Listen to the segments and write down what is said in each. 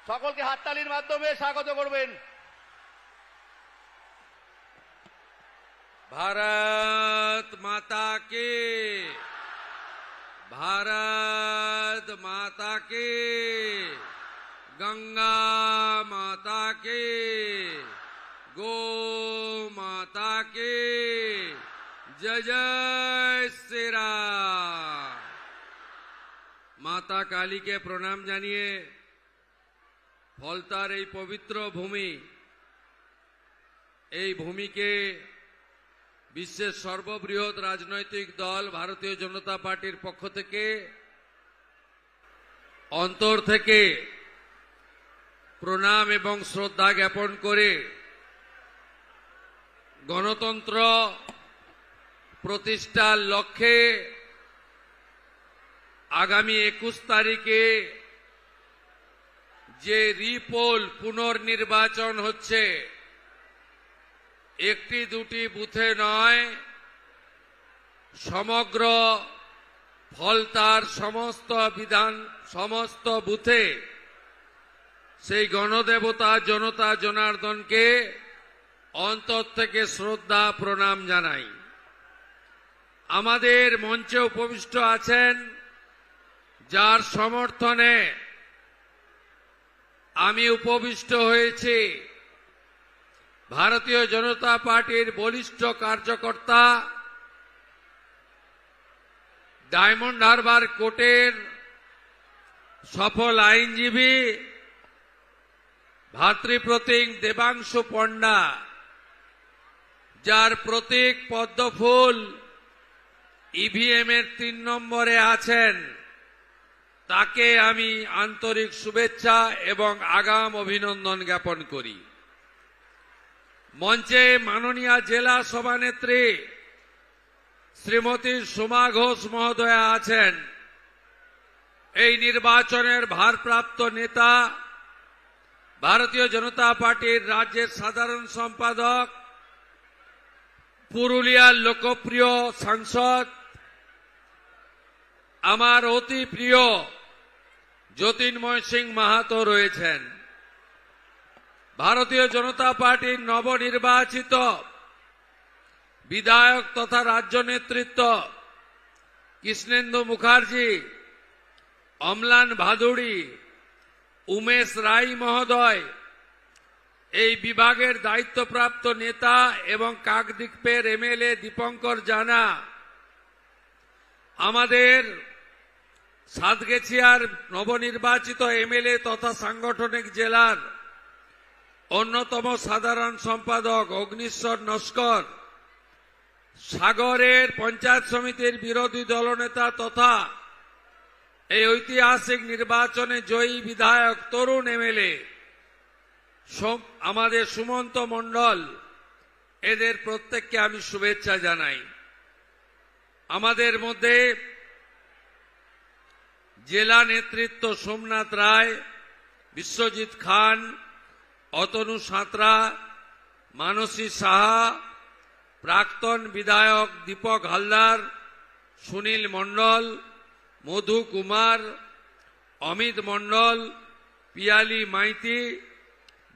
সকলকে হাততালির মাধ্যমে স্বাগত করবেন। भारत माता की, भारत माता की, गंगा माता की, गो माता की, जय जय श्री राम। माता काली के प्रणाम जानिए फलतार এই पवित्र भूमि, এই ভূমিকে বিশ্বের সর্ববৃহৎ রাজনৈতিক দল ভারতীয় জনতা পার্টির পক্ষ থেকে অন্তর থেকে প্রণাম এবং শ্রদ্ধা জ্ঞাপন করে গণতন্ত্র প্রতিষ্ঠার লক্ষ্যে আগামী 21 তারিখে যে রিপোল পুনর্নির্বাচন হচ্ছে, একটি দুটি বুথে নয়, সমগ্র ফলতার সমস্ত বুথে সেই গণদেবতা জনতা জনার্দনকে অন্তর থেকে শ্রদ্ধা প্রণাম জানাই। আমাদের মঞ্চে উপবিষ্ট আছেন যার সমর্থনে আমি উপবিষ্ট হয়েছি, ভারতীয় জনতা পার্টির বলিষ্ঠ কার্যকর্তা, ডায়মন্ড হারবার কোর্টের সফল আইনজীবী ভাতৃপ্রতীক দেবাংশু পণ্ডা, যার প্রতীক পদ্মফুল ইভিএম এর 3 নম্বরে আছেন, তাকে আমি আন্তরিক শুভেচ্ছা এবং আগাম অভিনন্দন জ্ঞাপন করি। মঞ্চে মাননীয় জেলা সভানেত্রী শ্রীমতী সোমা ঘোষ মহোদয়া আছেন। এই নির্বাচনের ভারপ্রাপ্ত নেতা, ভারতীয় জনতা পার্টির রাজ্যের সাধারণ সম্পাদক, পুরুলিয়ার লোকপ্রিয় সাংসদ, আমার অতি প্রিয় জ্যোতির্ময় সিং মাহাতো রয়েছেন। ভারতীয় জনতা পার্টির নবনির্বাচিত বিধায়ক তথা রাজ্য নেতৃত্ব কৃষ্ণেন্দু মুখার্জি, অম্লান ভাদুড়ি, উমেশ রায় মহোদয়, এই বিভাগের দায়িত্বপ্রাপ্ত নেতা এবং কাকদ্বীপের এমএলএ দীপঙ্কর জানা, আমাদের সাতগেছিয়ার নবনির্বাচিত এমএলএ তথা সাংগঠনিক জেলার অন্যতম সাধারণ সম্পাদক অগ্নিশ্বর নস্কর, সাগরের পঞ্চায়েত সমিতির বিরোধী দলনেতা তথা এই ঐতিহাসিক নির্বাচনে জয়ী বিধায়ক তরুণ এমএলএ আমাদের সুমন্ত মণ্ডল, এদের প্রত্যেককে আমি শুভেচ্ছা জানাই। আমাদের মধ্যে জেলা নেতৃত্ব সোমনাথ রায়, বিশ্বজিৎ খান, অতনু সাঁতরা, মানসী সাহা, প্রাক্তন বিধায়ক দীপক হালদার, সুনীল মণ্ডল, মধু কুমার, অমিত মণ্ডল, পিয়ালি মাইতি,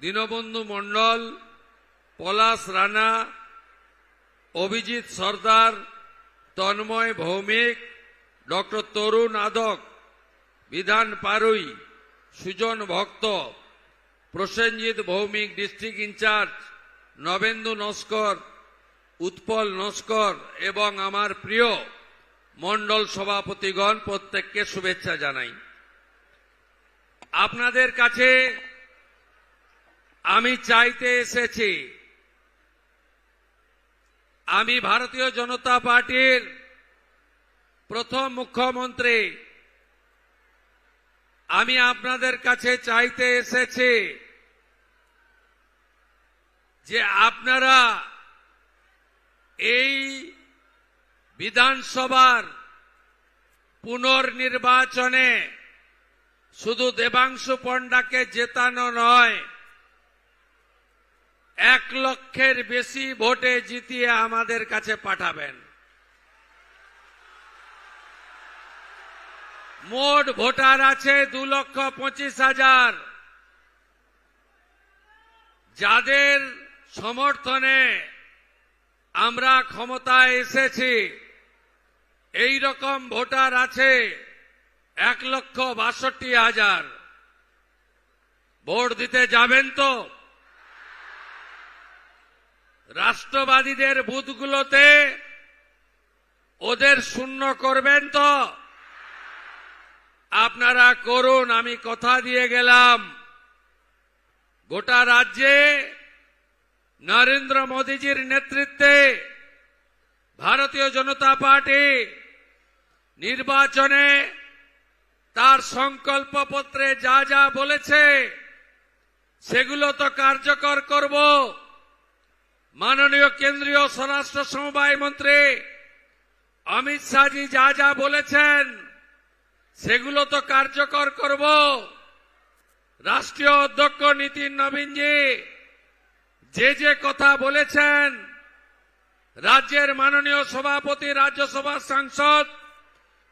দীনবন্ধু মণ্ডল, পলাশ রানা, অভিজিৎ সর্দার, তন্ময় ভৌমিক, ডক্টর তরুণ আদক, বিধান পারুই, সুজন ভক্ত, প্রসেনজিৎ ভৌমিক ডিস্ট্রিক্ট ইনচার্জ, নবেন্দু নস্কর, উৎপল নস্কর এবং আমার প্রিয় মণ্ডল সভাপতিগণ, প্রত্যেককে শুভেচ্ছা জানাই। আপনাদের কাছে আমি চাইতে এসেছি, আমি ভারতীয় জনতা পার্টির প্রথম মুখ্যমন্ত্রী, আমি আপনাদের কাছে চাইতে এসেছি যে আপনারা এই বিধানসভার পুনর্নির্বাচনে শুধু দেবাংশু পণ্ডাকে জেতানো নয়, 1 লক্ষের বেশি ভোটে জিতিয়ে আমাদের কাছে পাঠাবেন। মোট ভোটার আছে 2,25,000, যাদের সমর্থনে আমরা ক্ষমতায় এসেছি এই রকম ভোটার আছে 1,62,000। ভোট দিতে যাবেন তো? রাষ্ট্রবাদীদের বুথগুলোতে ওদের শূন্য করবেন তো? আপনারা করুন, আমি কথা দিয়ে গেলাম। গোটা রাজ্যে নরেন্দ্র মোদীজির নেতৃত্বে ভারতীয় জনতা পার্টি নির্বাচনে তার সংকল্পপত্রে যা যা বলেছে সেগুলো তো কার্যকর করব। মাননীয় কেন্দ্রীয় স্বরাষ্ট্র সমবায় মন্ত্রী অমিত শাহজি যা যা বলেছেন সেগুলো তো কার্যকর করব। রাষ্ট্রীয় অধ্যক্ষ নীতিন নবীনজি যে যে কথা বলেছেন, রাজ্যের মাননীয় সভাপতি রাজ্যসভার সাংসদ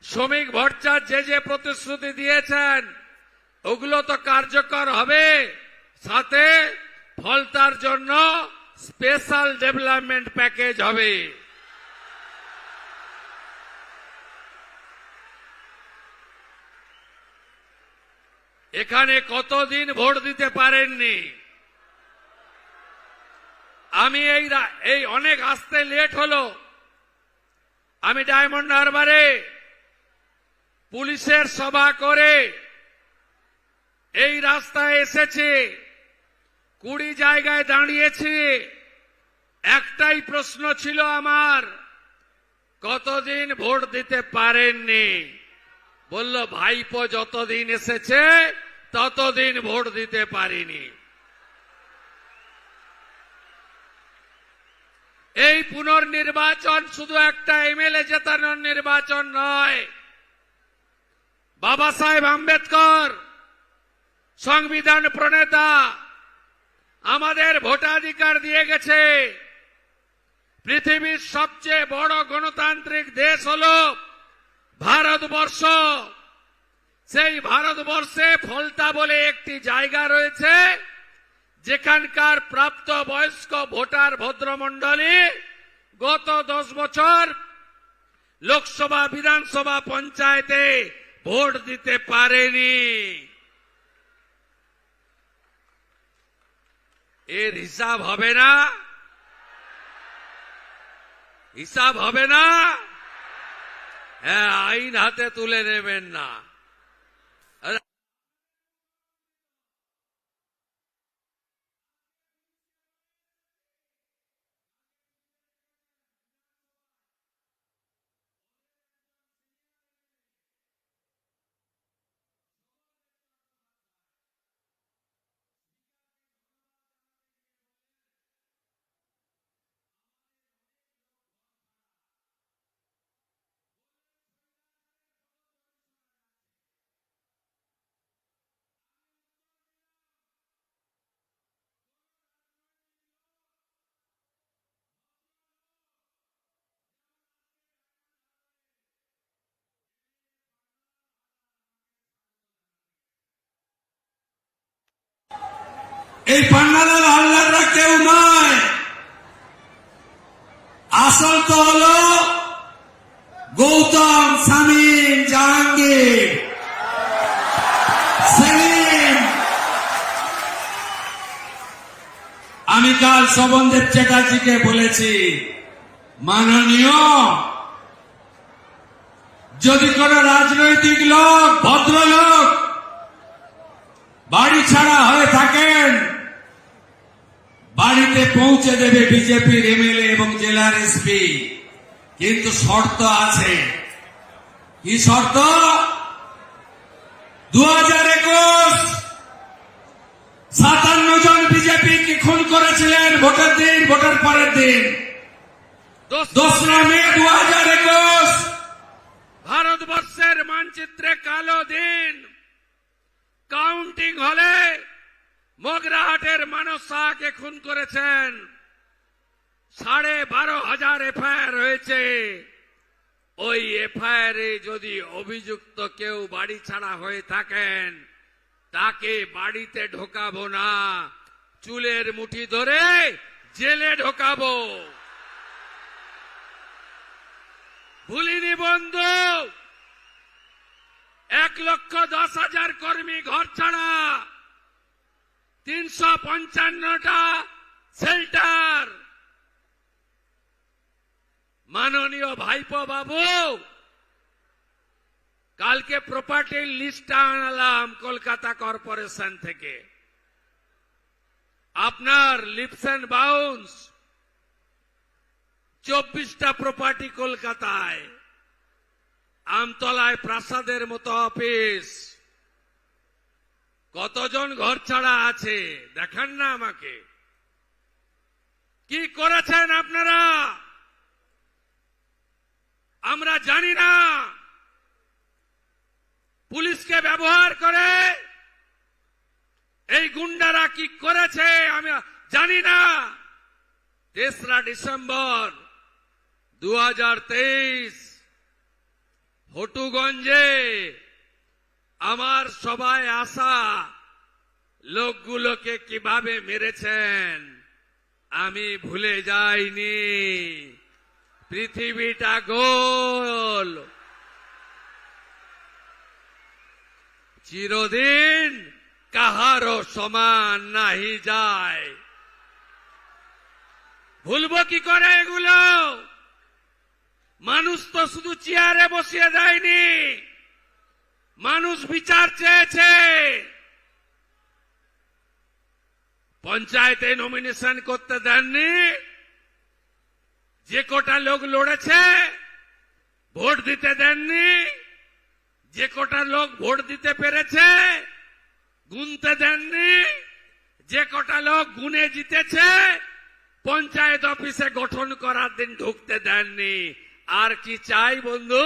শ্রমিক ভট্টাচার্য যে যে প্রতিশ্রুতি দিয়েছেন ওগুলো তো কার্যকর হবে। সাথে ফলতার জন্য স্পেশাল ডেভেলপমেন্ট প্যাকেজ হবে। এখানে কতদিন ভোট দিতে পারেননি? আমি এই অনেক আসতে লেট হলো। আমি ডায়মন্ড হারবারে পুলিশের সভা করে এই রাস্তায় এসেছি, 20 জায়গায় দাঁড়িয়েছি। একটাই প্রশ্ন ছিল আমার, কতদিন ভোট দিতে পারেননি? বলল ভাইপো যতদিন এসেছে ততদিন ভোট দিতে পারিনি। এই পুনর্নির্বাচন শুধু একটা এমএলএ জেতানোর নির্বাচন নয়। বাবা সাহেব আম্বেদকর সংবিধান প্রণেতা আমাদের ভোটাধিকার দিয়ে গেছে। পৃথিবীর সবচেয়ে বড় গণতান্ত্রিক দেশ হল ভারতবর্ষ। সেই ভারতবর্ষে ফলতা বলে একটি জায়গা রয়েছে যেখানকার প্রাপ্ত বয়স্ক ভোটার ভদ্রমণ্ডলী গত 10 বছর লোকসভা, বিধানসভা, পঞ্চায়েতে ভোট দিতে পারেনি। এর হিসাব হবে না? হিসাব হবে না? হ্যাঁ, আইন হাতে তুলে নেবেন না। এই পান্নালাল হালদাররা কেউ নয়, আসল তো হল গৌতম, শামীম, জাহাঙ্গীর, সেলিম। আমি কাল শোভনদেব চ্যাটার্জিকে বলেছি, মাননীয়, যদি কোন রাজনৈতিক লোক, ভদ্রলোক বাড়ি ছাড়া হয়ে থাকেন, বাড়িতে পৌঁছে দেবে বিজেপির এমএলএ এবং জেলার এসপি। কিন্তু শর্ত আছে। কি শর্ত? 2021 57 জন বিজেপি কি খুন করেছিলেন ভোটের দিন, ভোটের পরের দিন 2রা মে 2021। ভারতবর্ষের মানচিত্রে কালো দিন। কাউন্টিং হলে মগরাহাটের মানস শাহকে খুন করেছেন। 12,500 এফআইআর হয়েছে। ওই এফআইআরে যদি অভিযুক্ত কেউ বাড়ি ছাড়া হয়ে থাকেন তাকে বাড়িতে ঢোকাবো না, চুলের মুঠি ধরে জেলে ঢোকাবো। ভুলিনি বন্ধু, 1,10,000 কর্মী ঘর ছাড়া, 355টা শেল্টার। মাননীয় ভাইপো বাবু, কালকে প্রপার্টির লিস্ট আনলাম কলকাতা কর্পোরেশন থেকে। আপনার লিপস অ্যান্ড বাউন্স 24টা প্রপার্টি কলকাতায়, আমতলায় প্রাসাদের মতো অফিস। কতজন ঘর ছাড়া আছে দেখান না আমাকে। কি করেছেন আপনারা আমরা জানি না। পুলিশকে ব্যবহার করে এই গুন্ডারা কি করেছে আমি জানি না। 3রা ডিসেম্বর 2023 হটুগঞ্জে আমার সভায় আসা লোকগুলোকে কিভাবে মেরেছেন আমি ভুলে যাইনি। পৃথিবীটা গোল, চিরদিন কাহারও সমান নাহি যায়। ভুলবো কি করে এগুলো? মানুষ তো শুধু চেয়ারে বসিয়ে দেয়নি, মানুষ বিচার চেয়েছে। পঞ্চায়েতে নমিনেশন করতে দেননি, যে কটা লোক লড়েছে ভোট দিতে দেননি, যে কটা লোক ভোট দিতে পেরেছে গুনতে দেননি, যে কটা লোক গুনে জিতেছে পঞ্চায়েত অফিসে গঠন করার দিন ঢুকতে দেননি। আর কি চাই বন্ধু?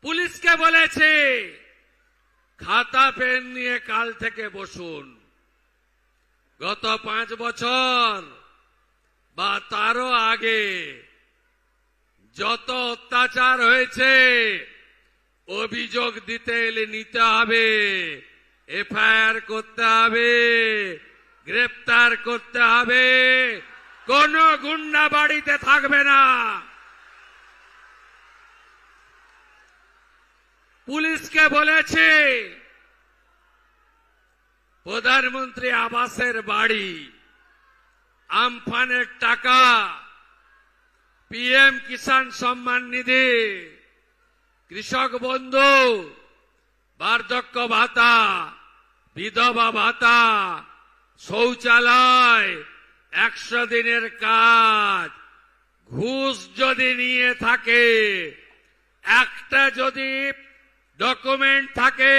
পুলিশকে বলেছে খাতা পেন নিয়ে কাল থেকে বসুন। গত 5 বছর বা তারও আগে যত অত্যাচার হয়েছে অভিযোগ দিতে এলে নিতে হবে, এফআইআর করতে হবে, গ্রেপ্তার করতে হবে। কোন গুন্ডা বাড়িতে থাকবে না। পুলিশকে বলেছে প্রধানমন্ত্রী আবাসের বাড়ি, আমফানের টাকা, পিএম কিষাণ সম্মান নিধি, কৃষক বন্ধু, বার্ধক্য ভাতা, বিধবা ভাতা, শৌচালয়, 100 দিনের কাজ, ঘুষ যদি নিয়ে থাকে, একটা যদি ডকুমেন্ট থাকে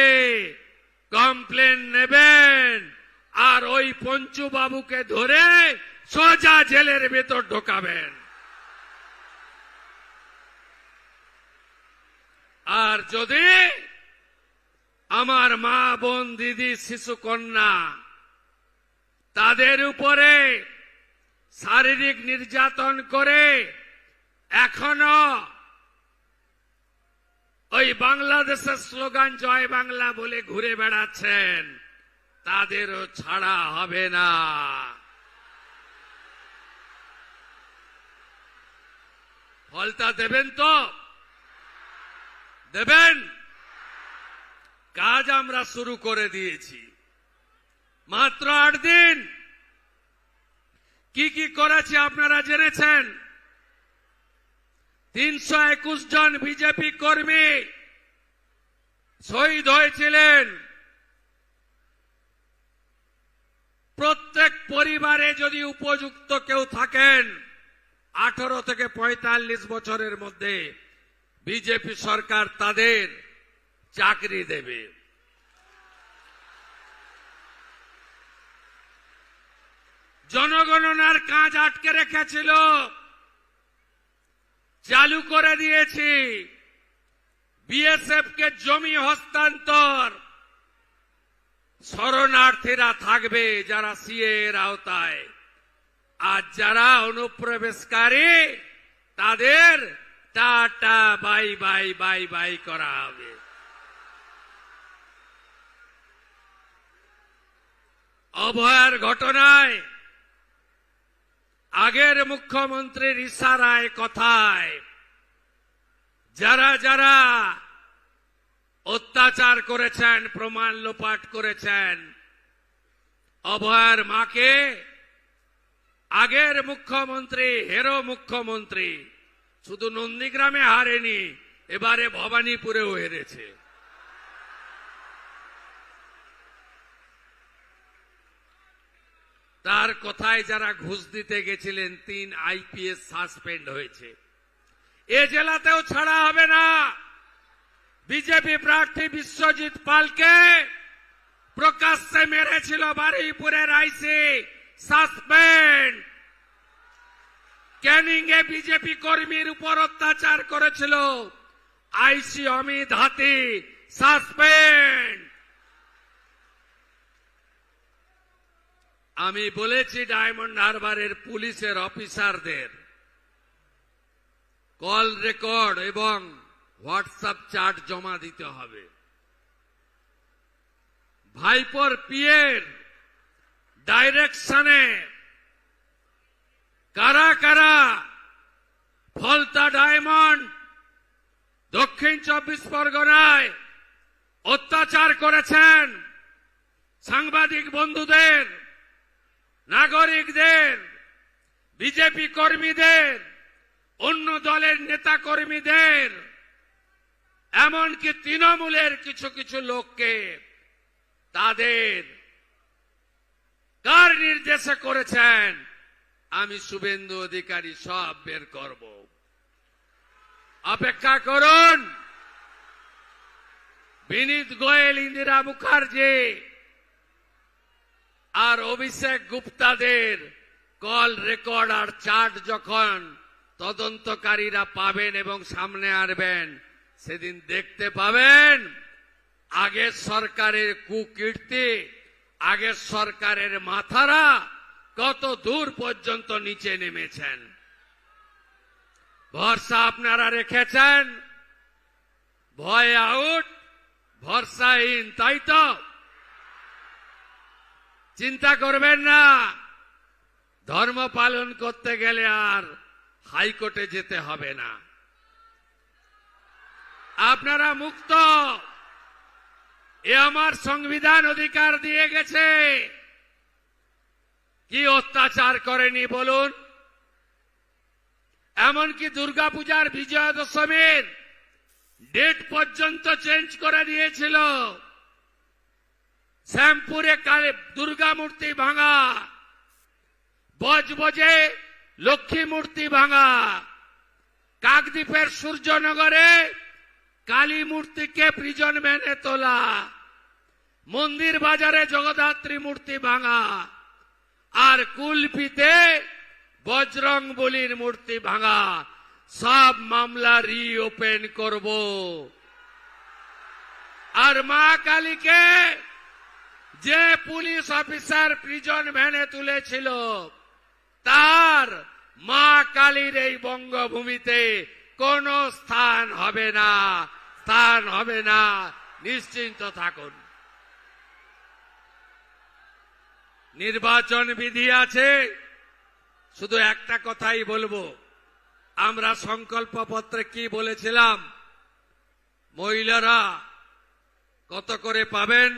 কমপ্লেন নেবেন আর ওই পঞ্চু বাবুকে ধরে সোজা জেলের ভেতর ঢোকাবেন। আর যদি আমার মা বোন দিদি শিশু কন্যা তাদের উপরে শারীরিক নির্যাতন করে এখনো ওই বাংলাদেশের স্লোগান জয় বাংলা বলে ঘুরে বেড়াচ্ছেন, তাদেরও ছাড়া হবে না। ফলটা দেবেন তো? দেবেন? কাজ আমরা শুরু করে দিয়েছি। মাত্র 8 দিন কি কি করেছে আপনারা জেনেছেন। 321 জন বিজেপি কর্মী শহীদ হয়েছিলেন। প্রত্যেক পরিবারে যদি উপযুক্ত কেউ থাকেন 18 থেকে 45 বছরের মধ্যে বিজেপি সরকার তাদের চাকরি দেবে। জনগণনার কাজ আটকে রেখেছিল, চালু করে দিয়েছি। বিএসএফ কে জমি হস্তান্তর, শরণার্থীরা থাকবে যারা সিএ এর আওতায়, আর যারা অনুপ্রবেশকারী তাদের tata bye bye bye bye করা হবে। অভয়ার ঘটনায় আগের মুখ্যমন্ত্রীর ইশারায় কথায় যারা যারা অত্যাচার করেছেন, প্রমাণ লোপাট করেছেন, অভয়ার মাকে আগের মুখ্যমন্ত্রী, হেরো মুখ্যমন্ত্রী শুধু নন্দীগ্রামে হারেনি, এবারে ভবানীপুরেও হেরেছে। তার কথায় যারা ঘুষ দিতে গেছিলেন 3 IPS সাসপেন্ড হয়েছে। এ জেলাতেও ছাড়া হবে না। বিজেপি প্রার্থী বিশ্বজিৎ পালকে প্রকাশ্যে মেরেছিল বারুইপুরের আইসি, সাসপেন্ড। ক্যানিং এ বিজেপি কর্মীর উপর অত্যাচার করেছিল আইসি অমিত হাতি, সাসপেন্ড। আমি বলেছি ডায়মন্ড হারবারের পুলিশের অফিসারদের কল রেকর্ড এবং হোয়াটসঅ্যাপ চ্যাট জমা দিতে হবে। ভাইপোর পিএর ডাইরেকশনে কারা কারা ফলতা ডায়মন্ড, দক্ষিণ 24 পরগনায় অত্যাচার করেছেন সাংবাদিক বন্ধুদের, নাগরিকদের, বিজেপি কর্মীদের, অন্য দলের নেতা কর্মীদের, এমনকি তৃণমূলের কিছু কিছু লোককে তাদের কার নির্দেশে করেছেন আমি শুভেন্দু অধিকারী সব বের করব। অপেক্ষা করুন। বিনীত গোয়েল, ইন্দিরা মুখার্জি আর অভিষেক গুপ্তাদের কল রেকর্ড আর চার্ট যখন তদন্তকারীরা পাবেন এবং সামনে আনবেন, সেদিন দেখতে পাবেন আগের সরকারের কুকীর্তি, আগের সরকারের মাথারা কত দূর পর্যন্ত নিচে নেমেছেন। ভরসা আপনারা রেখেছেন, ভয় আউট, ভরসাহীন, তাই তো? চিন্তা করবেন না, ধর্ম পালন করতে গেলে আর হাইকোর্টে যেতে হবে না। আপনারা মুক্ত। এ আমার সংবিধান অধিকার দিয়ে গেছে। কি অত্যাচার করেনি বলুন? এমনকি দুর্গাপূজার বিজয়া দশমীর ডেট পর্যন্ত চেঞ্জ করে দিয়েছিল। শ্যামপুরে দুর্গা মূর্তি ভাঙা, বজবজে লক্ষ্মী মূর্তি ভাঙা, কাকদ্বীপের সূর্যনগরে কালী মূর্তিকে প্রিজন ভ্যানে তোলা, মন্দির বাজারে জগদ্ধাত্রী মূর্তি ভাঙা, আর কুলপিতে বজরং বলির মূর্তি ভাঙা, সব মামলা রিওপেন করব। আর মা কালীকে যে পুলিশ অফিসার প্রিজন ভ্যানে তুলেছিল, তার মা কালীর এই বঙ্গভূমিতে কোন স্থান হবে না, স্থান হবে না, নিশ্চিন্ত থাকুন। নির্বাচন বিধি আছে, শুধু একটা কথাই বলবো, আমরা সংকল্প পত্রে কি বলেছিলাম? মহিলারা কত করে পাবেন?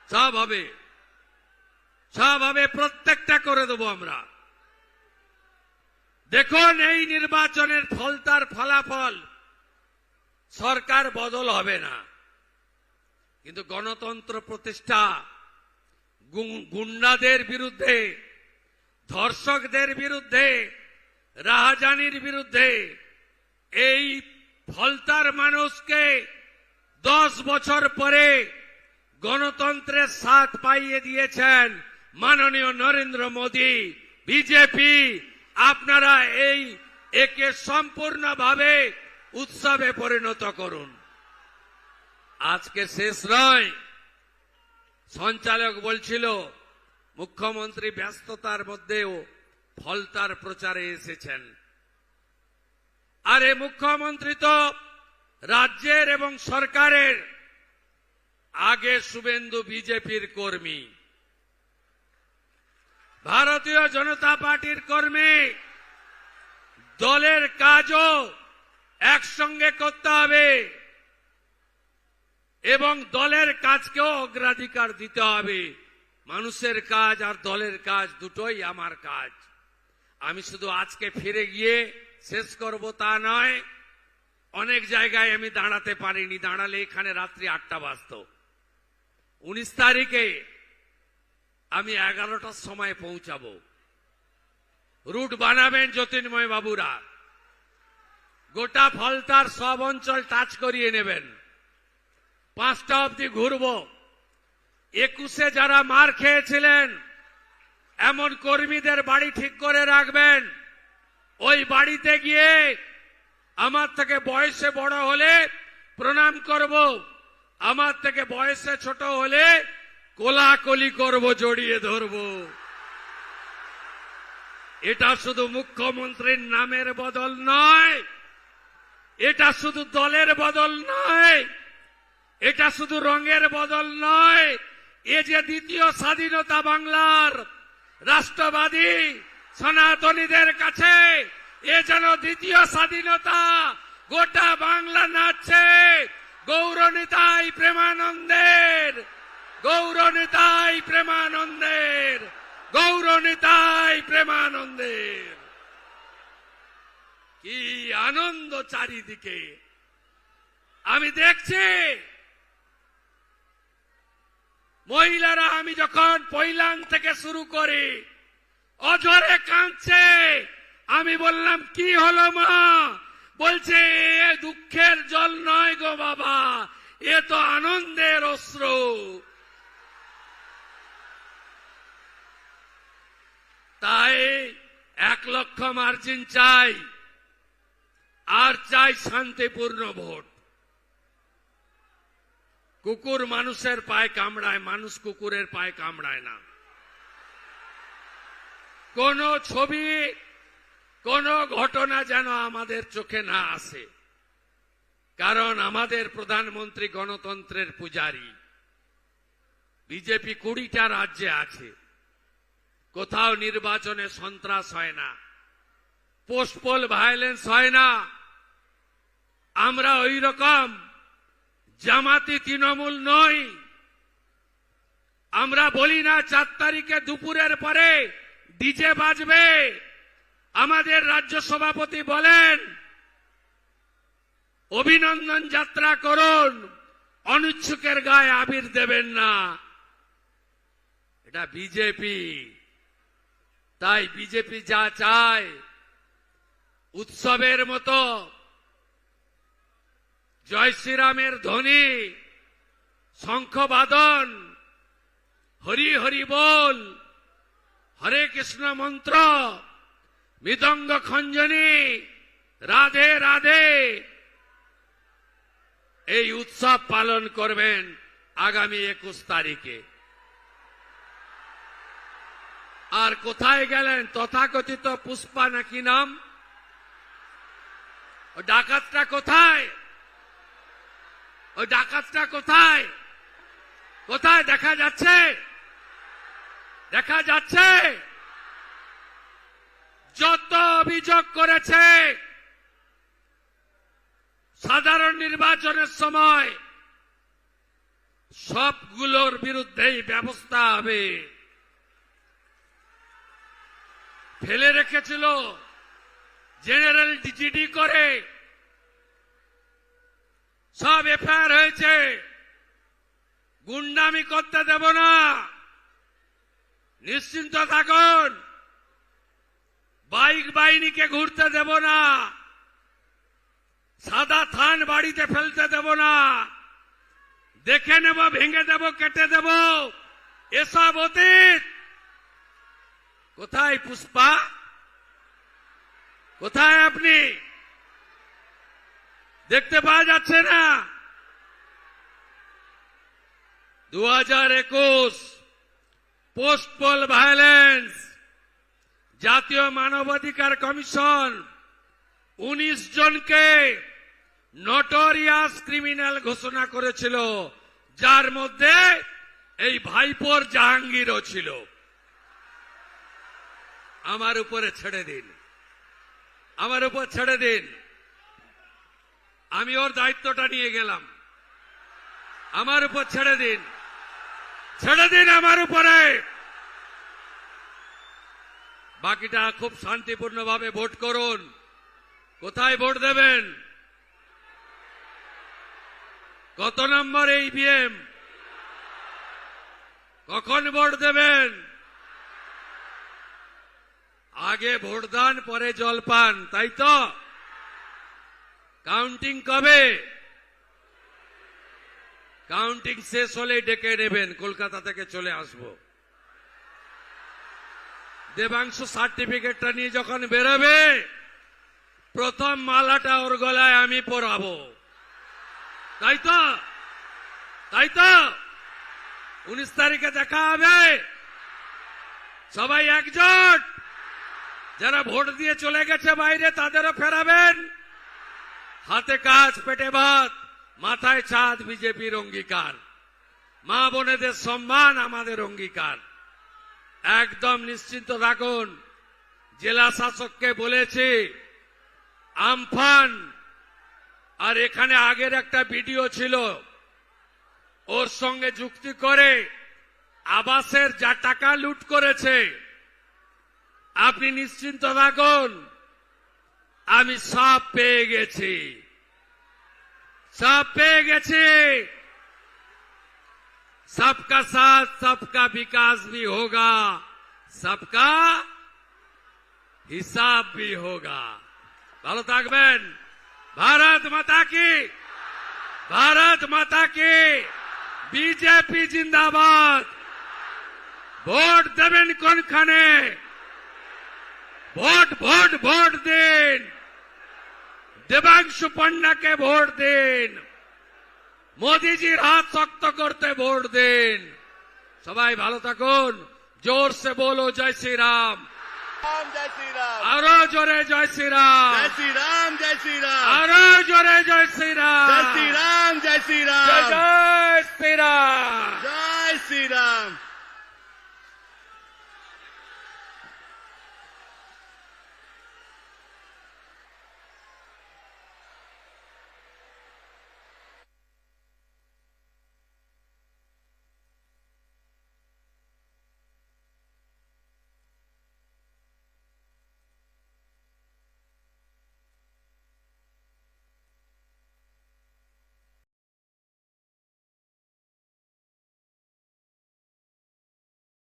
সব হবে, সব হবে, প্রত্যেকটা করে দেবো আমরা। দেখুন, এই নির্বাচনের ফলতার ফলাফল, সরকার বদল হবে না, কিন্তু গণতন্ত্র প্রতিষ্ঠা, গুন্ডাদের বিরুদ্ধে, ধর্ষকদের বিরুদ্ধে, রাহাজানির বিরুদ্ধে এই ফলতার মানুষকে 10 বছর পরে গণতন্ত্রের স্বাদ পাইয়ে দিয়েছেন মাননীয় নরেন্দ্র মোদী, বিজেপি। আপনারা একে সম্পূর্ণভাবে উৎসবে পরিণত করুন। আজকে শেষ নয়। সঞ্চালক বলছিল মুখ্যমন্ত্রী ব্যস্ততার মধ্যেও ফলতার প্রচারে এসেছেন। আরে মুখ্যমন্ত্রী তো রাজ্যের এবং সরকারের আগে শুভেন্দু বিজেপির কর্মী, ভারতীয় জনতা পার্টির কর্মী। দলের কাজও একসঙ্গে করতে হবে এবং দলের কাজকেও অগ্রাধিকার দিতে হবে। মানুষের কাজ আর দলের কাজ দুটোই আমার কাজ। আমি শুধু আজকে ফিরে গিয়ে শেষ করব তা নয়, অনেক জায়গায় আমি দাঁড়াতে পারিনি, দাঁড়ালে এখানে রাত্রি 8টা বাজত। 19 তারিখে আমি 11টার সময় পৌঁছাবো। রুট বানাবেন জ্যোতির্ময় বাবুরা, গোটা ফলতার সব অঞ্চল টাচ করিয়ে নেবেন। 5টা অবধি ঘুরব। 21-এ যারা মার খেয়েছিলেন এমন কর্মীদের বাড়ি ঠিক করে রাখবেন। ওই বাড়িতে গিয়ে আমার থেকে বয়সে বড় হলে প্রণাম করব, আমার থেকে বয়সে ছোট হলে কোলাকুলি করব, জড়িয়ে ধরব। এটা শুধু মুখ্যমন্ত্রীর নামের বদল নয়, এটা শুধু দলের বদল নয়, এটা শুধু রঙের বদল নয়, এ যে দ্বিতীয় স্বাধীনতা বাংলার রাষ্ট্রবাদী সনাতনীদের কাছে এ যেন দ্বিতীয় স্বাধীনতা। গোটা বাংলা নাচছে গৌরনিতাই প্রেমানন্দের, গৌরনিতাই প্রেমানন্দের, গৌরনিতাই প্রেমানন্দের। কি আনন্দ চারিদিকে আমি দেখছি। মহিলারা আমি যখন পৈলাং থেকে শুরু করি অঝরে কাঁদছে। আমি বললাম কি হলো মা? বলছে এ দুঃখের জল নয় গো বাবা, এ তো আনন্দের অশ্রু। তাই 1 লক্ষ মার্জিন চাই, আর চাই শান্তিপূর্ণ ভোট। কুকুর মানুষের পায়ে কামড়ায়, মানুষ কুকুরের পায়ে কামড়ায় না। কোন ছবি, কোন ঘটনা যেন আমাদের চোখে না আসে, কারণ আমাদের প্রধানমন্ত্রী গণতন্ত্রের পূজারী। বিজেপি 20টা রাজ্যে আছে, কোথাও নির্বাচনে সন্ত্রাস হয় না, পোস্টপোল ভায়োলেন্স হয় না। আমরা ওই রকম জামাতি তৃণমূল নই। আমরা বলি না 4 তারিখে দুপুরের পরে ডিজে বাজবে। আমাদের রাজ্য সভাপতি বলেন অভিনন্দন যাত্রা করুন, অনিচ্ছুকের গায়ে আবির দেবেন না। এটা বিজেপি। তাই বিজেপি যা চায় উৎসবের মতো জয় শ্রীরামের ধ্বনি, শঙ্খবাদন, হরি হরি বল, হরে কৃষ্ণ মন্ত্র, মৃদঙ্গ খঞ্জনি, রাধে রাধে, এই উৎসব পালন করবেন আগামী 21 তারিখে। আর কোথায় গেলেন তথাকথিত পুষ্পা নাকি নাম? ও ডাকাতটা কোথায়? ওই ডাকাতটা কোথায়? কোথায় দেখা যাচ্ছে? দেখা যাচ্ছে? যত অভিযোগ করেছে সাধারণ নির্বাচনের সময় সবগুলোর বিরুদ্ধেই ব্যবস্থা হবে। ফেলে রেখেছিল জেনারেল জিডি করে, সব এফআইআর হয়েছে। গুন্ডামি করতে দেব না, নিশ্চিন্ত থাকুন। বাইক বাহিনীকে ঘুরতে দেব না, সাদা থান বাড়িতে ফেলতে দেব না, দেখে নেব, ভেঙে দেব, কেটে দেব, এসব অতীত। কোথায় পুষ্পা? কোথায় আপনি? দেখতে পাওয়া যাচ্ছে না? 2021 পোস্টপোল ভায়োলেন্স, জাতীয় মানবাধিকার কমিশন 19 জনকে নটোরিয়াস ক্রিমিনাল ঘোষণা করেছিল। যার মধ্যে এই ভাইপোর জাহাঙ্গীরও ছিল। আমার উপরে ছেড়ে দিন, আমার উপর ছেড়ে দিন, আমি ওর দায়িত্বটা নিয়ে গেলাম। আমার উপর ছেড়ে দিন, ছেড়ে দিন আমার উপরে। বাকিটা খুব শান্তিপূর্ণভাবে ভোট করুন। কোথায় ভোট দেবেন? কত নম্বর ইভিএম? কখন ভোট দেবেন? আগে ভোটদান পরে জলপান, তাই তো? কাউন্টিং কবে? কাউন্টিং শেষ হলে ডেকে নেবেন, কলকাতা থেকে চলে আসব। দেবাংশু সার্টিফিকেটটা নিয়ে যখন বেরোবে, প্রথম মালাটা ওর গলায় আমি পরাবো, তাই তো? তাই তো? 19 তারিখে দেখা হবে। সবাই একজোট। যারা ভোট দিয়ে চলে গেছে বাইরে তাদেরও ফেরাবেন। হাতে কাজ, পেটে ভাত, মাথায় ছাদ বিজেপির অঙ্গীকার। মা বোনেদের সম্মান আমাদের অঙ্গীকার। একদম নিশ্চিন্ত থাকুন। জেলা শাসককে বলেছি আমফান আর এখানে আগের একটা ভিডিও ছিল, ওর সঙ্গে যুক্তি করে আবাসের যা টাকা লুট করেছে, আপনি নিশ্চিন্ত থাকুন, আমি সব পেয়ে গেছি, সব পেয়ে গেছি। सबका साथ सबका विकास भी होगा, सबका हिसाब भी होगा। ভালো থাকবেন। भारत माता की, भारत माता की। বিজেপি জিন্দাবাদ। ভোট দেবেন কোনখানে? ভোট ভোট ভোট দিন। দেবাংশু পান্ডাকে ভোট দিন। মোদিজির হাত শক্ত করতে ভোট দিন। সবাই ভালো থাকুন। জোর সে বলো জয় শ্রী রাম। जय श्री राम, আরো জোরে জয় শ্রী রাম। जय श्री राम, जय श्री राम, আরো জোরে জয় শ্রী রাম। जय श्री राम, जय श्री জয় राम, জয় শ্রী রাম। जय श्री राम।